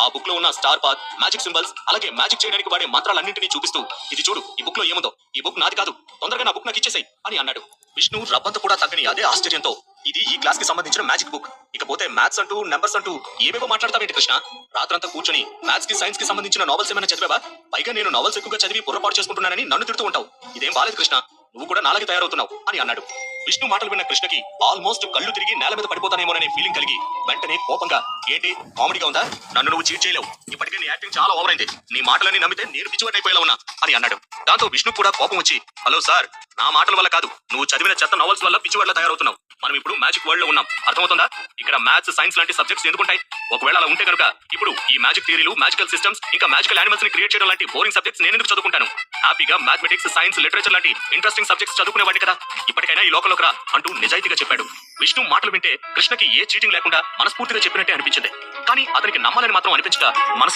ఆ బుక్ లో ఉన్న స్టార్ పాత్, మ్యాజిక్ సింబల్స్, అలాగే మ్యాజిక్ చేయడానికి వాడే మంత్రాలన్నింటినీ చూపిస్తూ ఇది చూడు, ఈ బుక్ లో ఏముందో, ఈ బుక్ నాది కాదు, తొందరగా నా బుక్ నాకు ఇచ్చేసాయి అని అన్నాడు. విష్ణు రవ్వంత కూడా తగ్గని అదే ఆశ్చర్యంతో ఇది ఈ క్లాస్ కి సంబంధించిన మ్యాజిక్ బుక్, ఇకపోతే మ్యాథ్స్ అంటూ నెంబర్స్ అంటూ ఏవేవో మాట్లాడతావేంటి కృష్ణ? రాత్రంతా కూర్చొని మ్యాథ్స్ కి సైన్స్ కి సంబంధించిన నావెల్స్ ఏమైనా చదివావా? పైగా నేను నావెల్స్ ఎక్కువగా చదివి బుర్రపాటు చేసుకుంటున్నానని నన్ను తిడుతూ ఉంటావు. ఇదేం బాలేదు కృష్ణ, నువ్వు కూడా నాలాగే తయారవుతున్నావు అని అన్నాడు. విష్ణు మాటలు విన్న కృష్ణకి ఆల్మోస్ట్ కళ్ళు తిరిగి నేల మీద పడిపోతానేమోననే ఫీలింగ్ కలిగి వెంటనే కోపంగా, ఏంటి కామెడీగా ఉందా? నన్ను నువ్వు చీట్ చేయలేవు, ఇప్పటికే నీ యాక్టింగ్ చాలా ఓవర్ అయింది, నీ మాటలని నమ్మితే నేను పిచ్చివాడైపోయేలా ఉన్నా అని అన్నాడు. దాంతో విష్ణు కూడా కోపం వచ్చి, హలో సార్, నా మాటల వల్ల కాదు, నువ్వు చదివిన చెత్త నావెల్స్ వల్ల పిచ్చివాడ్లా తయారవుతున్నావు. మనం ఇప్పుడు మ్యాజిక్ వరల్డ్ లో ఉన్నాం, అర్థమవుతుందా? ఇక్కడ మ్యాథ్స్, సైన్స్ లాంటి సబ్జెక్ట్స్ ఎందుకుంటాయి? ఒకవేళ అలా ఉంటే కనుక ఇప్పుడు ఈ మ్యాజిక్ థియరీలు, మ్యాజికల్ సిస్టమ్స్, ఇంకా మ్యాజికల్ యానిమల్స్ ని క్రియేట్ చేయడం లాంటి బోరింగ్ సబ్జెక్ట్స్ నేను ఎందుకు చదువుకుంటాను? హ్యాపీగా మ్యాథమెటిక్స్, సైన్స్, లిటరేచర్ లాంటి ఇంట్రెస్టింగ్ సబ్జెక్ట్స్ చదువుకునేవాడి కదా. ఇప్పటికైనా ఈ లోకంలోకి రా అంటూ నిజాయితీగా చెప్పాడు. విష్ణు మాటలు వింటే కృష్ణకి ఏ చీటింగ్ లేకుండా మనస్ఫూర్తిగా చెప్పినట్టే అనిపించింది. కానీ అతనికి నమ్మాలని మాత్రం అనిపించక మనసు